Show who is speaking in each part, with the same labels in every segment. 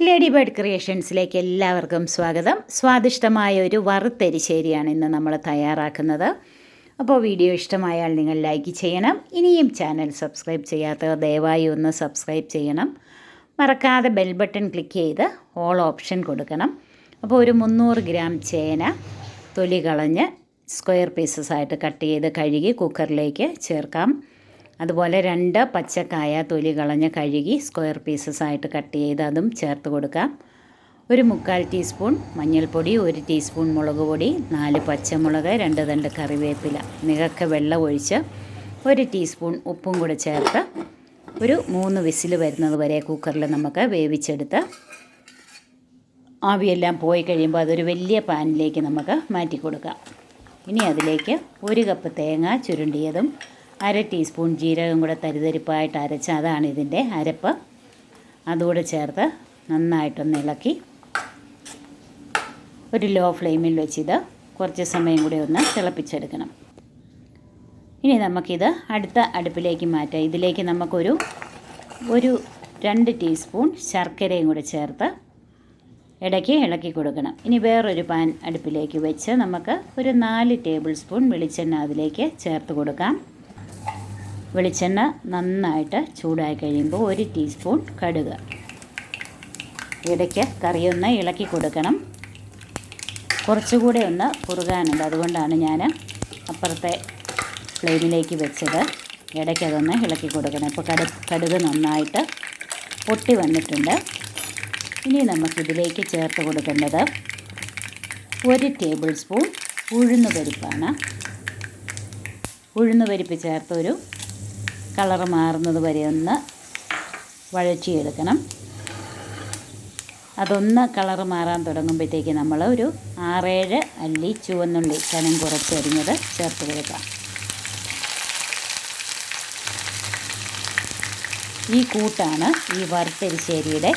Speaker 1: Lady bird ക്രിയേഷൻസിലേക്ക് എല്ലാവർക്കും സ്വാഗതം. സ്വാദിഷ്ടമായ ഒരു വറുത്തെരിശ്ശേരിയാണ് ഇന്ന് നമ്മൾ തയ്യാറാക്കുന്നത്. അപ്പോൾ വീഡിയോ ഇഷ്ടമായാൽ നിങ്ങൾ ലൈക്ക് ചെയ്യണം. ഇനിയും ചാനൽ സബ്സ്ക്രൈബ് ചെയ്യാത്തവർ ദയവായി ഒന്ന് സബ്സ്ക്രൈബ് ചെയ്യണം. മറക്കാതെ ബെൽ ബട്ടൺ ക്ലിക്ക് ചെയ്ത് ഓൾ ഓപ്ഷൻ കൊടുക്കണം. അപ്പോൾ ഒരു 300 ഗ്രാം ചേന തൊലി കളഞ്ഞ് സ്ക്വയർ പീസസ് ആയിട്ട് കട്ട് ചെയ്ത് കഴുകി കുക്കറിലേക്ക് ചേർക്കാം. അതുപോലെ 2 പച്ചക്കായ തൊലി കളഞ്ഞ് കഴുകി സ്ക്വയർ പീസസ് ആയിട്ട് കട്ട് ചെയ്ത് അതും ചേർത്ത് കൊടുക്കാം. ഒരു 3/4 ടീസ്പൂൺ മഞ്ഞൾപ്പൊടി, 1 ടീസ്പൂൺ മുളക് പൊടി, 4 പച്ചമുളക്, 2 തണ്ട് കറിവേപ്പില, നികക്ക വെള്ളം ഒഴിച്ച് 1 ടീസ്പൂൺ ഉപ്പും കൂടെ ചേർത്ത് ഒരു 3 വിസിൽ വരുന്നത് വരെ കുക്കറിൽ നമുക്ക് വേവിച്ചെടുത്ത് ആവിയെല്ലാം പോയി കഴിയുമ്പോൾ അതൊരു വലിയ പാനിലേക്ക് നമുക്ക് മാറ്റി കൊടുക്കാം. ഇനി അതിലേക്ക് 1 കപ്പ് തേങ്ങ ചുരുണ്ടിയതും 1/2 ടീസ്പൂൺ ജീരകം കൂടെ തരിതരിപ്പായിട്ട് അരച്ച അതാണ് ഇതിൻ്റെ അരപ്പ്. അതുകൂടെ ചേർത്ത് നന്നായിട്ടൊന്ന് ഇളക്കി ഒരു ലോ ഫ്ലെയിമിൽ വെച്ചിത് കുറച്ച് സമയം കൂടി ഒന്ന് തിളപ്പിച്ചെടുക്കണം. ഇനി നമുക്കിത് അടുത്ത അടുപ്പിലേക്ക് മാറ്റാം. ഇതിലേക്ക് നമുക്കൊരു 2 ടീസ്പൂൺ ശർക്കരയും കൂടെ ചേർത്ത് ഇടയ്ക്ക് ഇളക്കി കൊടുക്കണം. ഇനി വേറൊരു പാൻ അടുപ്പിലേക്ക് വെച്ച് നമുക്ക് ഒരു 4 ടേബിൾ സ്പൂൺ വെളിച്ചെണ്ണ അതിലേക്ക് ചേർത്ത് കൊടുക്കാം. വെളിച്ചെണ്ണ നന്നായിട്ട് ചൂടായി കഴിയുമ്പോൾ 1 ടീസ്പൂൺ കടുക്. ഇടയ്ക്ക് കറിയൊന്ന് ഇളക്കി കൊടുക്കണം. കുറച്ചുകൂടെ ഒന്ന് കുറുകാനുണ്ട്, അതുകൊണ്ടാണ് ഞാൻ അപ്പുറത്തെ ഫ്ലെയിമിലേക്ക് വെച്ചത്. ഇടയ്ക്ക് അതൊന്ന് ഇളക്കി കൊടുക്കണം. ഇപ്പോൾ കടുക് നന്നായിട്ട് പൊട്ടി വന്നിട്ടുണ്ട്. ഇനി നമുക്കിതിലേക്ക് ചേർത്ത് കൊടുക്കേണ്ടത് 1 ടേബിൾ സ്പൂൺ ഉഴുന്നുപരിപ്പാണ്. ഉഴുന്നുപരിപ്പ് ചേർത്ത് ഒരു കളർ മാറുന്നത് വരെ ഒന്ന് വഴറ്റിയെടുക്കണം. അതൊന്ന് കളർ മാറാൻ തുടങ്ങുമ്പോഴത്തേക്ക് നമ്മൾ ഒരു 6-7 അല്ലി ചുവന്നുള്ളി കനം കുറച്ചരിഞ്ഞത് ചേർത്ത് കൊടുക്കാം. ഈ കൂട്ടാണ് ഈ വറുത്തെരിശ്ശേരിയുടെ,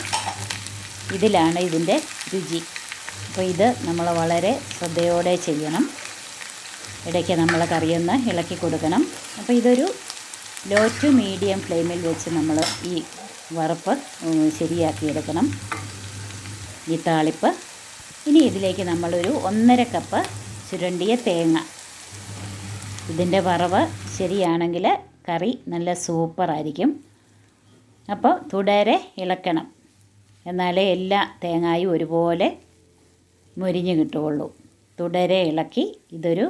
Speaker 1: ഇതിലാണ് ഇതിൻ്റെ രുചി. അപ്പോൾ ഇത് നമ്മൾ വളരെ ശ്രദ്ധയോടെ ചെയ്യണം. ഇടയ്ക്ക് നമ്മൾ കറിയൊന്ന് ഇളക്കി കൊടുക്കണം. അപ്പോൾ ഇതൊരു ലോ ടു മീഡിയം ഫ്ലെയിമിൽ വെച്ച് നമ്മൾ ഈ വറുപ്പ് ശരിയാക്കിയെടുക്കണം, ഈ താളിപ്പ്. ഇനി ഇതിലേക്ക് നമ്മളൊരു 1.5 കപ്പ് ചുരണ്ടിയ തേങ്ങ. ഇതിൻ്റെ വറവ് ശരിയാണെങ്കിൽ കറി നല്ല സൂപ്പറായിരിക്കും. അപ്പോൾ തുടരെ ഇളക്കണം, എന്നാലേ എല്ലാ തേങ്ങയും ഒരുപോലെ മുരിഞ്ഞ് കിട്ടുകയുള്ളൂ. തുടരെ ഇളക്കി ഇതൊരു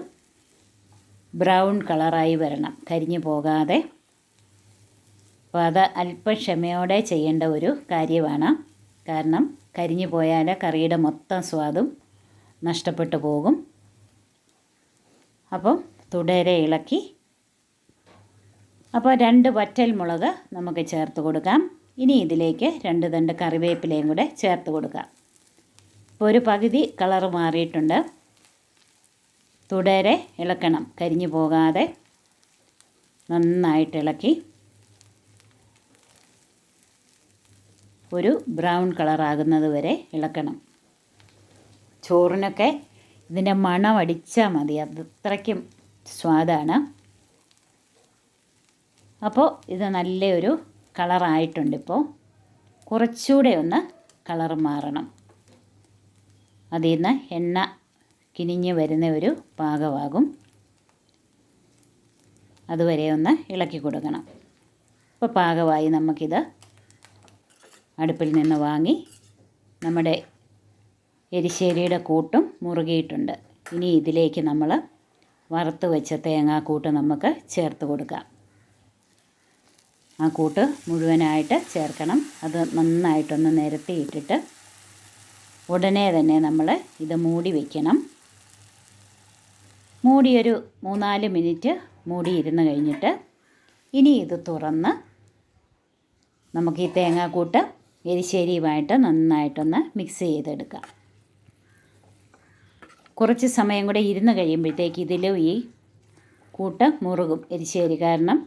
Speaker 1: ബ്രൗൺ കളറായി വരണം, കരിഞ്ഞു പോകാതെ. അപ്പോൾ അത് അല്പം ക്ഷമയോടെ ചെയ്യേണ്ട ഒരു കാര്യമാണ്. കാരണം കരിഞ്ഞു പോയാൽ കറിയുടെ മൊത്തം സ്വാദും നഷ്ടപ്പെട്ടു പോകും. അപ്പം തുടരെ ഇളക്കി. അപ്പോൾ 2 വറ്റൽ മുളക് നമുക്ക് ചേർത്ത് കൊടുക്കാം. ഇനി ഇതിലേക്ക് 2 തണ്ട് കറിവേപ്പിലയും കൂടെ ചേർത്ത് കൊടുക്കാം. ഇപ്പോൾ ഒരു പകുതി കളറ് മാറിയിട്ടുണ്ട്. തുടരെ ഇളക്കണം, കരിഞ്ഞു പോകാതെ നന്നായിട്ട് ഇളക്കി ഒരു ബ്രൗൺ കളറാകുന്നത് വരെ ഇളക്കണം. ചോറിനൊക്കെ ഇതിൻ്റെ മണം അടിച്ചാൽ മതി, അത് അത്രയ്ക്കും സ്വാദാണ്. അപ്പോൾ ഇത് നല്ലൊരു കളറായിട്ടുണ്ട്. ഇപ്പോൾ കുറച്ചുകൂടെ ഒന്ന് കളർ മാറണം. അതിൽ നിന്ന് എണ്ണ കിനിഞ്ഞ് വരുന്ന ഒരു പാകമാകും. അതുവരെ ഒന്ന് ഇളക്കി കൊടുക്കണം. ഇപ്പോൾ പാകമായി. നമുക്കിത് അടുപ്പിൽ നിന്ന് വാങ്ങി നമ്മുടെ എരിശ്ശേരിയുടെ കൂട്ടും മുറുകിയിട്ടുണ്ട്. ഇനി ഇതിലേക്ക് നമ്മൾ വറുത്ത് വെച്ച തേങ്ങാക്കൂട്ട് നമുക്ക് ചേർത്ത് കൊടുക്കാം. ആ കൂട്ട് മുഴുവനായിട്ട് ചേർക്കണം. അത് നന്നായിട്ടൊന്ന് നിരത്തിയിട്ടിട്ട് ഉടനെ തന്നെ നമ്മൾ ഇത് മൂടി വയ്ക്കണം. മൂടി ഒരു 3-4 മിനിറ്റ് മൂടി ഇരുന്ന് കഴിഞ്ഞിട്ട് ഇനി ഇത് തുറന്ന് നമുക്ക് ഈ തേങ്ങാക്കൂട്ട് എരിശ്ശേരിയുമായിട്ട് നന്നായിട്ടൊന്ന് മിക്സ് ചെയ്തെടുക്കാം. കുറച്ച് സമയം കൂടെ ഇരുന്ന് കഴിയുമ്പോഴത്തേക്ക് ഇതിലും ഈ കൂട്ട് മുറുകും എരിശ്ശേരി. കാരണം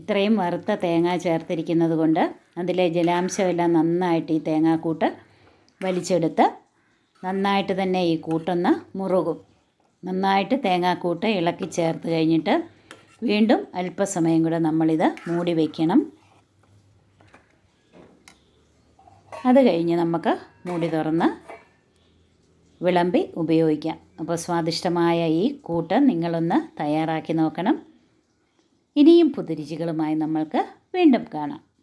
Speaker 1: ഇത്രയും വറുത്ത തേങ്ങ ചേർത്തിരിക്കുന്നത് കൊണ്ട് അതിലെ ജലാംശമെല്ലാം നന്നായിട്ട് ഈ തേങ്ങാക്കൂട്ട് വലിച്ചെടുത്ത് നന്നായിട്ട് തന്നെ ഈ കൂട്ടൊന്ന് മുറുകും. നന്നായിട്ട് തേങ്ങാക്കൂട്ട് ഇളക്കി ചേർത്ത് കഴിഞ്ഞിട്ട് വീണ്ടും അല്പസമയം കൂടെ നമ്മളിത് മൂടി വയ്ക്കണം. അത് കഴിഞ്ഞ് നമുക്ക് മൂടി തുറന്ന് വിളമ്പി ഉപയോഗിക്കാം. അപ്പോൾ സ്വാദിഷ്ടമായ ഈ കൂട്ട് നിങ്ങളൊന്ന് തയ്യാറാക്കി നോക്കണം. ഇനിയും പുതുരുചികളുമായി നമ്മൾക്ക് വീണ്ടും കാണാം.